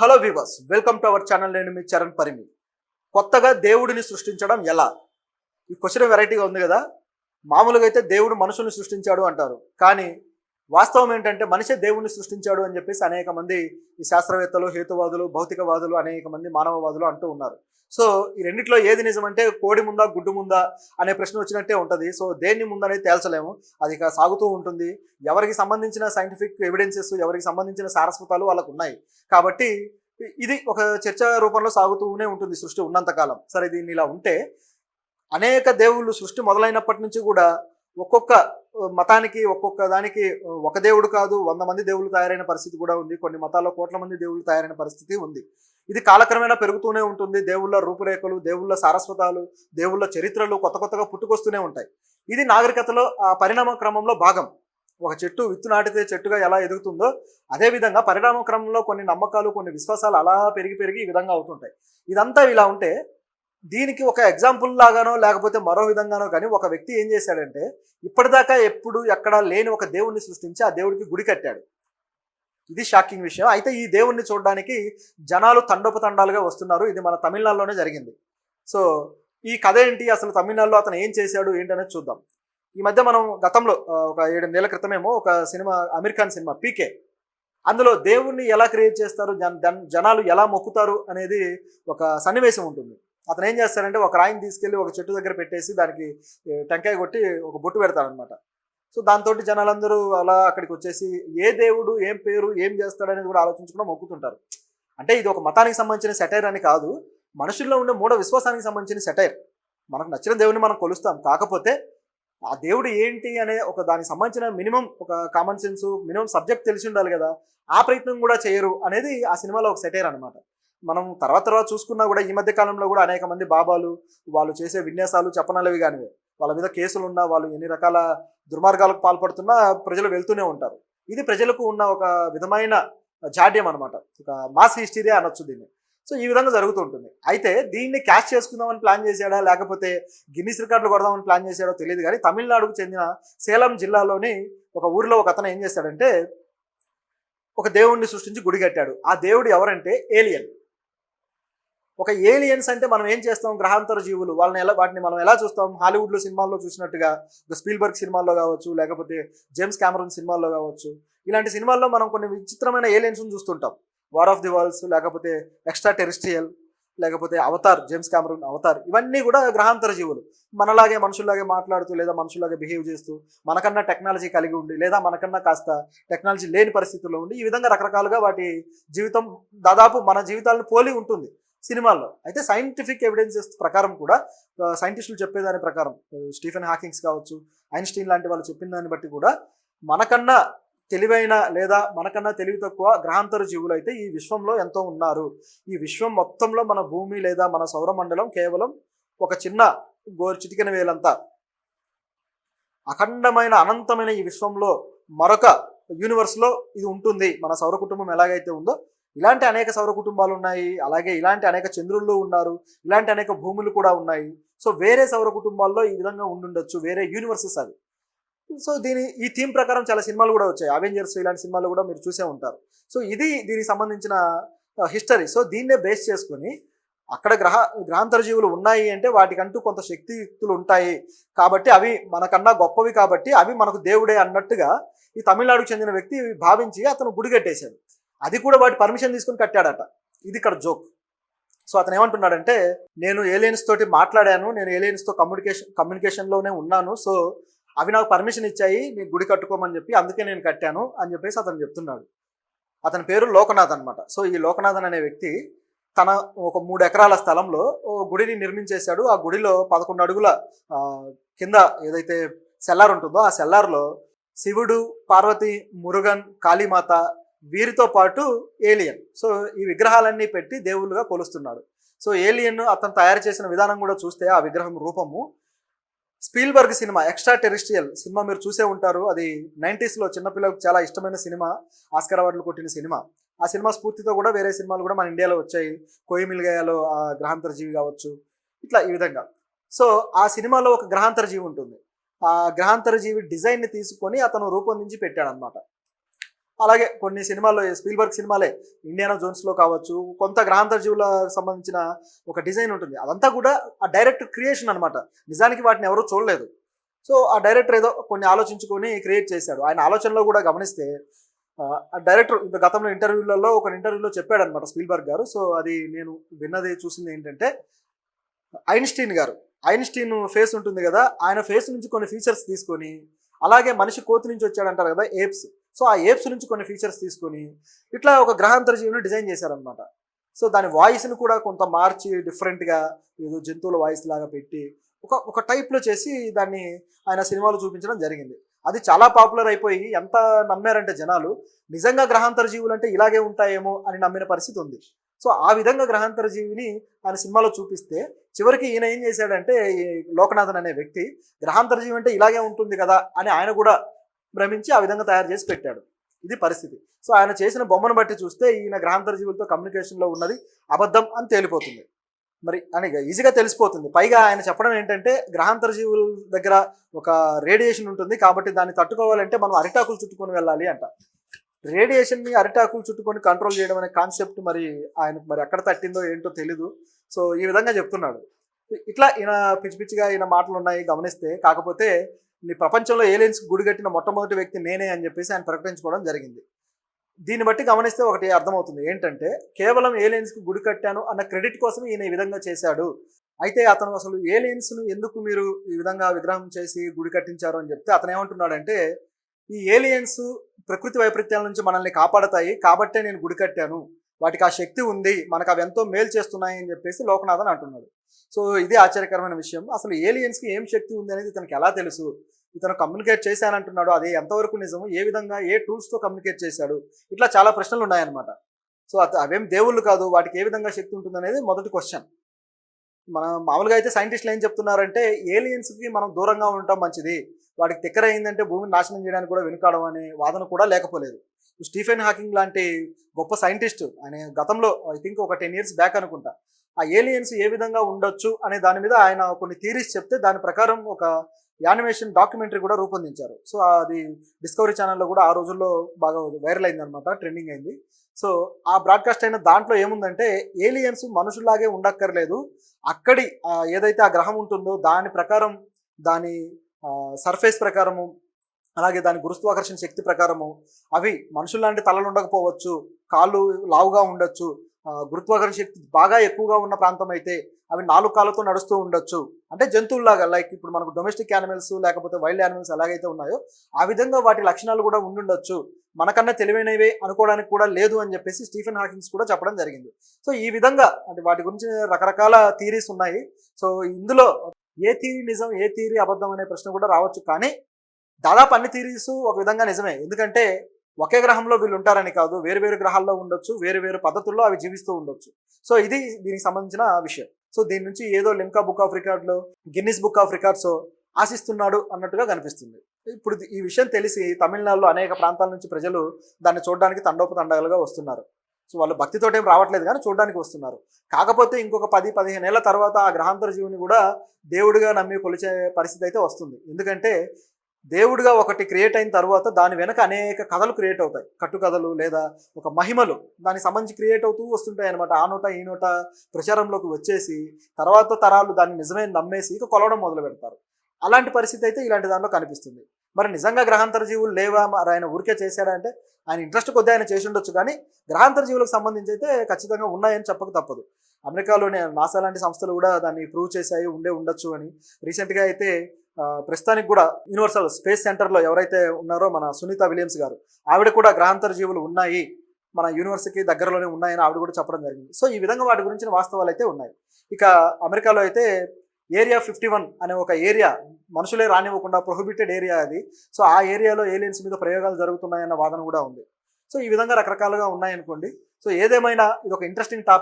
Hello viewers, welcome to our channel. నేను మీ చరణ్ పరిమి. కొత్తగా దేవుడిని సృష్టించడం ఎలా? ఈ క్వశ్చన్ వెరైటీగా ఉంది కదా. మామూలుగా అయితే దేవుడు మనుషుల్ని సృష్టించాడు అంటారు, కానీ వాస్తవం ఏంటంటే మనిషే దేవుడిని సృష్టించాడు అని చెప్పేసి అనేక మంది ఈ శాస్త్రవేత్తలు, హేతువాదులు, భౌతికవాదులు, అనేక మంది మానవవాదులు అంటూ ఉన్నారు. సో ఈ రెండిట్లో ఏది నిజమంటే కోడి ముందా గుడ్డు ముందా అనే ప్రశ్న వచ్చినట్టే ఉంటుంది. సో దేన్ని ముందనేది తేల్చలేము, అది ఇక సాగుతూ ఉంటుంది. ఎవరికి సంబంధించిన సైంటిఫిక్ ఎవిడెన్సెస్, ఎవరికి సంబంధించిన సారస్వతాలు వాళ్ళకు ఉన్నాయి కాబట్టి ఇది ఒక చర్చ రూపంలో సాగుతూనే ఉంటుంది సృష్టి ఉన్నంతకాలం. సరే, దీన్ని ఇలా ఉంటే అనేక దేవుళ్ళు సృష్టి మొదలైనప్పటి నుంచి కూడా ఒక్కొక్క మతానికి ఒక్కొక్క దానికి ఒక దేవుడు కాదు 100 మంది దేవుళ్ళు తయారైన పరిస్థితి కూడా ఉంది. కొన్ని మతాల్లో కోట్ల మంది దేవుళ్ళు తయారైన పరిస్థితి ఉంది. ఇది కాలక్రమేణా పెరుగుతూనే ఉంటుంది. దేవుళ్ళ రూపురేఖలు, దేవుళ్ళ సారస్వతాలు, దేవుళ్ళ చరిత్రలు కొత్త కొత్తగా పుట్టుకొస్తూనే ఉంటాయి. ఇది నాగరికతలో ఆ పరిణామ క్రమంలో భాగం. ఒక చెట్టు విత్తు నాటితే చెట్టుగా ఎలా ఎదుగుతుందో అదేవిధంగా పరిణామ క్రమంలో కొన్ని నమ్మకాలు, కొన్ని విశ్వాసాలు అలా పెరిగి పెరిగి ఈ విధంగా అవుతుంటాయి. ఇదంతా ఇలా ఉంటే దీనికి ఒక ఎగ్జాంపుల్ లాగానో లేకపోతే మరో విధంగానో కానీ ఒక వ్యక్తి ఏం చేశాడంటే ఇప్పటిదాకా ఎప్పుడు ఎక్కడా లేని ఒక దేవుణ్ణి సృష్టించి ఆ దేవుడికి గుడి కట్టాడు. ఇది షాకింగ్ విషయం. అయితే ఈ దేవుణ్ణి చూడడానికి జనాలు తండోపతండాలుగా వస్తున్నారు. ఇది మన తమిళనాడులోనే జరిగింది. సో ఈ కథ ఏంటి, అసలు తమిళనాడులో అతను ఏం చేశాడు ఏంటనేది చూద్దాం. ఈ మధ్య మనం గతంలో ఒక 7 నెలల క్రితమేమో ఒక సినిమా, అమీర్ ఖాన్ సినిమా పీకే, అందులో దేవుణ్ణి ఎలా క్రియేట్ చేస్తారు, జనాలు ఎలా మొక్కుతారు అనేది ఒక సన్నివేశం ఉంటుంది. అతను ఏం చేస్తారంటే ఒక రాయిని తీసుకెళ్ళి ఒక చెట్టు దగ్గర పెట్టేసి దానికి టెంకాయ కొట్టి ఒక బొట్టు పెడతారనమాట. సో దాంతో జనాలందరూ అలా అక్కడికి వచ్చేసి ఏ దేవుడు, ఏం పేరు, ఏం చేస్తాడు అనేది కూడా ఆలోచించుకుని మొక్కుతుంటారు. అంటే ఇది ఒక మతానికి సంబంధించిన సెటైర్ అని కాదు, మనుషుల్లో ఉండే మూఢ విశ్వాసానికి సంబంధించిన సెటైర్. మనకు నచ్చిన దేవుడిని మనం కొలుస్తాం, కాకపోతే ఆ దేవుడు ఏంటి అనే ఒక దానికి సంబంధించిన మినిమం ఒక కామన్ సెన్స్, మినిమం సబ్జెక్ట్ తెలిసి ఉండాలి కదా. ఆ ప్రయత్నం కూడా చేయరు అనేది ఆ సినిమాలో ఒక సెటైర్ అనమాట. మనం తర్వాత చూసుకున్నా కూడా ఈ మధ్య కాలంలో కూడా అనేక మంది బాబాలు వాళ్ళు చేసే విన్యాసాలు చెప్పనలవి కానివే, వాళ్ళ మీద కేసులు ఉన్నా, వాళ్ళు ఎన్ని రకాల దుర్మార్గాలకు పాల్పడుతున్నా ప్రజలు వెళ్తూనే ఉంటారు. ఇది ప్రజలకు ఉన్న ఒక విధమైన జాడ్యం అనమాట, ఒక మాస్ హిస్టరీ అనొచ్చు దీన్ని. సో ఈ విధంగా జరుగుతూ ఉంటుంది. అయితే దీన్ని క్యాచ్ చేసుకుందామని ప్లాన్ చేశాడా లేకపోతే గిన్నిస్ రికార్డులు కొడదామని ప్లాన్ చేశాడో తెలియదు, కానీ తమిళనాడుకు చెందిన సేలం జిల్లాలోని ఒక ఊరిలో ఒక అతను ఏం చేశాడంటే ఒక దేవుడిని సృష్టించి గుడి కట్టాడు. ఆ దేవుడు ఎవరంటే ఏలియన్. ఒక ఏలియన్స్ అంటే మనం ఏం చేస్తాం, గ్రహాంతర జీవులు. వాటిని మనం ఎలా చూస్తాం, హాలీవుడ్లో సినిమాల్లో చూసినట్టుగా, ఒక స్పీల్బర్గ్ సినిమాల్లో కావచ్చు, లేకపోతే జేమ్స్ కెమెరూన్ సినిమాల్లో కావచ్చు. ఇలాంటి సినిమాల్లో మనం కొన్ని విచిత్రమైన ఏలియన్స్ని చూస్తుంటాం. వార్ ఆఫ్ ది వరల్డ్స్, లేకపోతే ఎక్స్ట్రా టెరిస్ట్రియల్, లేకపోతే అవతార్, జేమ్స్ కెమెరూన్ అవతార్. ఇవన్నీ కూడా గ్రహాంతర జీవులు. మనలాగే మనుషుల్లాగే మాట్లాడుతూ లేదా మనుషుల్లాగే బిహేవ్ చేస్తూ, మనకన్నా టెక్నాలజీ కలిగి ఉండి లేదా మనకన్నా కాస్త టెక్నాలజీ లేని పరిస్థితుల్లో ఉండి ఈ విధంగా రకరకాలుగా వాటి జీవితం దాదాపు మన జీవితాలను పోలి ఉంటుంది సినిమాల్లో. అయితే సైంటిఫిక్ ఎవిడెన్సెస్ ప్రకారం కూడా, సైంటిస్టులు చెప్పేదాని ప్రకారం, స్టీఫెన్ హాకింగ్స్ కావచ్చు, ఐన్స్టీన్ లాంటి వాళ్ళు చెప్పిన దాన్ని బట్టి కూడా మనకన్నా తెలివైన లేదా మనకన్నా తెలివి తక్కువ గ్రహాంతర జీవులు అయితే ఈ విశ్వంలో ఎంతో ఉన్నారు. ఈ విశ్వం మొత్తంలో మన భూమి లేదా మన సౌరమండలం కేవలం ఒక చిన్న చిటికెన వేలంతా అఖండమైన అనంతమైన ఈ విశ్వంలో మరొక యూనివర్స్లో ఇది ఉంటుంది. మన సౌర కుటుంబం ఎలాగైతే ఉందో ఇలాంటి అనేక సౌర కుటుంబాలు ఉన్నాయి. అలాగే ఇలాంటి అనేక చంద్రుళ్ళు ఉన్నారు, ఇలాంటి అనేక భూములు కూడా ఉన్నాయి. సో వేరే సౌర కుటుంబాల్లో ఈ విధంగా ఉండుండొచ్చు, వేరే యూనివర్సెస్ అవి. సో ఈ థీమ్ ప్రకారం చాలా సినిమాలు కూడా వచ్చాయి. అవెంజర్స్ ఇలాంటి సినిమాలు కూడా మీరు చూసే ఉంటారు. సో ఇది దీనికి సంబంధించిన హిస్టరీ. సో దీన్నే బేస్ చేసుకొని అక్కడ గ్రహాంతర జీవులు ఉన్నాయి అంటే వాటికంటూ కొంత శక్తియుక్తులు ఉంటాయి కాబట్టి అవి మనకన్నా గొప్పవి కాబట్టి అవి మనకు దేవుడే అన్నట్టుగా ఈ తమిళనాడుకు చెందిన వ్యక్తి భావించి అతను గుడి కట్టేశాడు. అది కూడా వాటి పర్మిషన్ తీసుకుని కట్టాడట. ఇది ఇక్కడ జోక్. సో అతను ఏమంటున్నాడంటే, నేను ఏలియన్స్ తోటి మాట్లాడాను, నేను ఏలియన్స్తో కమ్యూనికేషన్లోనే ఉన్నాను, సో అవి నాకు పర్మిషన్ ఇచ్చాయి నీ గుడి కట్టుకోమని చెప్పి, అందుకే నేను కట్టాను అని చెప్పేసి అతను చెప్తున్నాడు. అతని పేరు లోకనాథ్ అనమాట. సో ఈ లోకనాథన్ అనే వ్యక్తి తన ఒక 3 ఎకరాల స్థలంలో గుడిని నిర్మించేశాడు. ఆ గుడిలో 11 అడుగుల కింద ఏదైతే సెల్లార్ ఉంటుందో ఆ సెల్లార్లో శివుడు, పార్వతి, మురుగన్, కాళీమాత, వీరితో పాటు ఏలియన్, సో ఈ విగ్రహాలన్నీ పెట్టి దేవుళ్ళుగా కొలుస్తున్నాడు. సో ఏలియన్ అతను తయారు చేసిన విధానం కూడా చూస్తే ఆ విగ్రహం రూపము Spielberg cinema extra terrestrial cinema మీరు చూసే ఉంటారు. అది 90sలో చిన్నపిల్లలకు చాలా ఇష్టమైన సినిమా, ఆస్కార్ అవార్డులు కొట్టిన సినిమా. ఆ సినిమా స్ఫూర్తితో కూడా వేరే సినిమాలు కూడా మన ఇండియాలో వచ్చాయి. కోయిమిల్గయాలో ఆ గ్రహాంతర జీవి కావచ్చు, ఇట్లా ఈ విధంగా. సో ఆ సినిమాలో ఒక గ్రహాంతర జీవి ఉంటుంది. ఆ గ్రహాంతర జీవి డిజైన్ని తీసుకొని అతను రూపొందించి పెట్టాడనమాట. అలాగే కొన్ని సినిమాల్లో స్పీల్బర్గ్ సినిమాలే ఇండియానా జోన్స్లో కావచ్చు, కొంత గ్రహాంతర జీవులకు సంబంధించిన ఒక డిజైన్ ఉంటుంది. అదంతా కూడా ఆ డైరెక్టర్ క్రియేషన్ అనమాట. నిజానికి వాటిని ఎవరూ చూడలేదు. సో ఆ డైరెక్టర్ ఏదో కొన్ని ఆలోచించుకొని క్రియేట్ చేశాడు. ఆయన ఆలోచనలో కూడా గమనిస్తే ఆ డైరెక్టర్ గతంలో ఒక ఇంటర్వ్యూలో చెప్పాడనమాట స్పీల్బర్గ్ గారు. సో అది నేను విన్నది చూసింది ఏంటంటే, ఐన్స్టీన్ గారు, ఐన్స్టీన్ ఫేస్ ఉంటుంది కదా, ఆయన ఫేస్ నుంచి కొన్ని ఫీచర్స్ తీసుకొని, అలాగే మనిషి కోతి నుంచి వచ్చాడంటారు కదా ఏప్స్, సో ఆ ఏప్స్ నుంచి కొన్ని ఫీచర్స్ తీసుకొని ఇట్లా ఒక గ్రహాంతర జీవిని డిజైన్ చేశారనమాట. సో దాని వాయిస్ని కూడా కొంత మార్చి డిఫరెంట్గా ఏదో జంతువుల వాయిస్ లాగా పెట్టి ఒక టైప్లో చేసి దాన్ని ఆయన సినిమాలో చూపించడం జరిగింది. అది చాలా పాపులర్ అయిపోయి ఎంత నమ్మారంటే జనాలు, నిజంగా గ్రహాంతర జీవులు అంటే ఇలాగే ఉంటాయేమో అని నమ్మిన పరిస్థితి ఉంది. సో ఆ విధంగా గ్రహాంతర జీవిని ఆయన సినిమాలో చూపిస్తే చివరికి ఈయన ఏం చేశాడంటే, ఈ లోకనాథన్ అనే వ్యక్తి గ్రహాంతర జీవి అంటే ఇలాగే ఉంటుంది కదా అని ఆయన కూడా భ్రమించి ఆ విధంగా తయారు చేసి పెట్టాడు. ఇది పరిస్థితి. సో ఆయన చేసిన బొమ్మను బట్టి చూస్తే ఈయన గ్రహాంతర జీవులతో కమ్యూనికేషన్లో ఉన్నది అబద్ధం అని తేలిపోతుంది. మరి అని ఈజీగా తెలిసిపోతుంది. పైగా ఆయన చెప్పడం ఏంటంటే, గ్రహాంతర జీవుల దగ్గర ఒక రేడియేషన్ ఉంటుంది కాబట్టి దాన్ని తట్టుకోవాలంటే మనం అరిటాకులు చుట్టుకొని వెళ్ళాలి అంట. రేడియేషన్ని అరిటాకులు చుట్టుకొని కంట్రోల్ చేయడం అనే కాన్సెప్ట్ మరి ఆయనకు మరి ఎక్కడ తట్టిందో ఏంటో తెలీదు. సో ఈ విధంగా చెప్తున్నాడు. ఇట్లా ఈయన పిచ్చి పిచ్చిగా ఈయన మాటలు ఉన్నాయి గమనిస్తే. కాకపోతే నీ ప్రపంచంలో ఏలియన్స్ గుడి కట్టిన మొట్టమొదటి వ్యక్తి నేనే అని చెప్పేసి ఆయన ప్రకటించుకోవడం జరిగింది. దీన్ని బట్టి గమనిస్తే ఒకటి అర్థమవుతుంది ఏంటంటే, కేవలం ఏలియన్స్కి గుడి కట్టాను అన్న క్రెడిట్ కోసం ఈయన ఈ విధంగా చేశాడు. అయితే అతను అసలు ఏలియన్స్ను ఎందుకు మీరు ఈ విధంగా విగ్రహం చేసి గుడి కట్టించారు అని చెప్తే అతను ఏమంటున్నాడంటే, ఈ ఏలియన్స్ ప్రకృతి వైపరీత్యాల నుంచి మనల్ని కాపాడతాయి కాబట్టే నేను గుడి కట్టాను, వాటికి ఆ శక్తి ఉంది, మనకు అవి ఎంతో మేలు చేస్తున్నాయి అని చెప్పేసి లోకనాథన్ అంటున్నాడు. సో ఇది ఆశ్చర్యకరమైన విషయం. అసలు ఏలియన్స్కి ఏం శక్తి ఉంది అనేది ఇతనికి ఎలా తెలుసు? ఇతను కమ్యూనికేట్ చేశానంటున్నాడు, అది ఎంతవరకు నిజము, ఏ విధంగా ఏ టూల్స్తో కమ్యూనికేట్ చేశాడు, ఇట్లా చాలా ప్రశ్నలు ఉన్నాయన్నమాట. సో అవేం దేవుళ్ళు కాదు, వాటికి ఏ విధంగా శక్తి ఉంటుంది అనేది మొదటి క్వశ్చన్. మన మామూలుగా అయితే సైంటిస్టులు ఏం చెప్తున్నారంటే, ఏలియన్స్కి మనం దూరంగా ఉండటం మంచిది, వాటికి తిక్కర అయిందంటే భూమిని నాశనం చేయడానికి కూడా వెనుకాడడం అనే వాదన కూడా లేకపోలేదు. స్టీఫెన్ హాకింగ్ లాంటి గొప్ప సైంటిస్ట్, ఆయన గతంలో ఐ థింక్ ఒక 10 years బ్యాక్ అనుకుంటా, ఆ ఏలియన్స్ ఏ విధంగా ఉండొచ్చు అనే దాని మీద ఆయన కొన్ని థీరీస్ చెప్తే దాని ప్రకారం ఒక యానిమేషన్ డాక్యుమెంటరీ కూడా రూపొందించారు. సో అది డిస్కవరీ ఛానల్లో కూడా ఆ రోజుల్లో బాగా వైరల్ అయిందనమాట, ట్రెండింగ్ అయింది. సో ఆ బ్రాడ్కాస్ట్ అయిన దాంట్లో ఏముందంటే, ఏలియన్స్ మనుషుల్లాగే ఉండక్కర్లేదు, అక్కడి ఏదైతే ఆ గ్రహం ఉంటుందో దాని ప్రకారం, దాని సర్ఫేస్ ప్రకారము, అలాగే దాని గురుత్వాకర్షణ శక్తి ప్రకారము అవి మనుషుల్లాంటి తలలు ఉండకపోవచ్చు, కాళ్ళు లావుగా ఉండొచ్చు, గురుత్వాకర్షణ శక్తి బాగా ఎక్కువగా ఉన్న ప్రాంతం అయితే అవి 4 కాళ్ళతో నడుస్తూ ఉండొచ్చు. అంటే జంతువుల్లాగా, లైక్ ఇప్పుడు మనకు డొమెస్టిక్ యానిమల్స్ లేకపోతే వైల్డ్ యానిమల్స్ ఎలాగైతే ఉన్నాయో ఆ విధంగా వాటి లక్షణాలు కూడా ఉండుండొచ్చు, మనకన్నా తెలివైనవే అనుకోవడానికి కూడా లేదు అని చెప్పేసి స్టీఫెన్ హాకింగ్స్ కూడా చెప్పడం జరిగింది. సో ఈ విధంగా అంటే వాటి గురించి రకరకాల థీరీస్ ఉన్నాయి. సో ఇందులో ఏ థీరీ నిజం, ఏ థీరీ అబద్ధం అనే ప్రశ్న కూడా రావచ్చు. కానీ దాదాపు అన్ని థీరీస్ ఒక విధంగా నిజమే. ఎందుకంటే ఒకే గ్రహంలో వీళ్ళు ఉంటారని కాదు, వేరు వేరు గ్రహాల్లో ఉండొచ్చు, వేరు వేరు పద్ధతుల్లో అవి జీవిస్తూ ఉండొచ్చు. సో ఇది దీనికి సంబంధించిన విషయం. సో దీని నుంచి ఏదో లిమ్కా బుక్ ఆఫ్ రికార్డ్లో, గిన్నిస్ బుక్ ఆఫ్ రికార్డ్స్ ఆశిస్తున్నాడు అన్నట్టుగా కనిపిస్తుంది. ఇప్పుడు ఈ విషయం తెలిసి తమిళనాడులో అనేక ప్రాంతాల నుంచి ప్రజలు దాన్ని చూడడానికి తండోపతండాలుగా వస్తున్నారు. సో వాళ్ళు భక్తితో ఏం రావట్లేదు కానీ చూడడానికి వస్తున్నారు. కాకపోతే ఇంకొక 10-15 ఏళ్ల తర్వాత ఆ గ్రహాంతర జీవిని కూడా దేవుడిగా నమ్మి కొలిచే పరిస్థితి అయితే వస్తుంది. ఎందుకంటే దేవుడిగా ఒకటి క్రియేట్ అయిన తర్వాత దాని వెనక అనేక కథలు క్రియేట్ అవుతాయి, కట్టుకథలు లేదా ఒక మహిమలు దానికి సంబంధించి క్రియేట్ అవుతూ వస్తుంటాయి అనమాట. ఆ నోట ఈ నోట ప్రచారంలోకి వచ్చేసి తర్వాత తరాలు దాన్ని నిజమే నమ్మేసి ఇక కొలవడం మొదలు పెడతారు. అలాంటి పరిస్థితి అయితే ఇలాంటి దానిలో కనిపిస్తుంది. మరి నిజంగా గ్రహాంతర జీవులు లేవా, మరి ఆయన ఊరికే చేశాడా అంటే ఆయన ఇంట్రెస్ట్ కొద్ది ఆయన చేసి ఉండొచ్చు, కానీ గ్రహాంతర జీవులకు సంబంధించి అయితే ఖచ్చితంగా ఉన్నాయని చెప్పక తప్పదు. అమెరికాలోనే నాసా లాంటి సంస్థలు కూడా దాన్ని ప్రూవ్ చేశాయి, ఉండొచ్చు అని. రీసెంట్గా అయితే ప్రస్తుతానికి కూడా యూనివర్సల్ స్పేస్ సెంటర్లో ఎవరైతే ఉన్నారో మన సునీత విలియమ్స్ గారు, ఆవిడ కూడా గ్రహాంతర జీవులు ఉన్నాయి, మన యూనివర్స్కి దగ్గరలోనే ఉన్నాయని ఆవిడ కూడా చెప్పడం జరిగింది. సో ఈ విధంగా వాటి గురించిన వాస్తవాలు అయితే ఉన్నాయి. ఇక అమెరికాలో అయితే ఏరియా 51 అనే ఒక ఏరియా, మనుషులే రానివ్వకుండా ప్రొహిబిటెడ్ ఏరియా అది. సో ఆ ఏరియాలో ఏలియన్స్ మీద ప్రయోగాలు జరుగుతున్నాయన్న వాదన కూడా ఉంది. సో ఈ విధంగా రకరకాలుగా ఉన్నాయనుకోండి. సో ఏదేమైనా ఇది ఒక ఇంట్రెస్టింగ్ టాపిక్.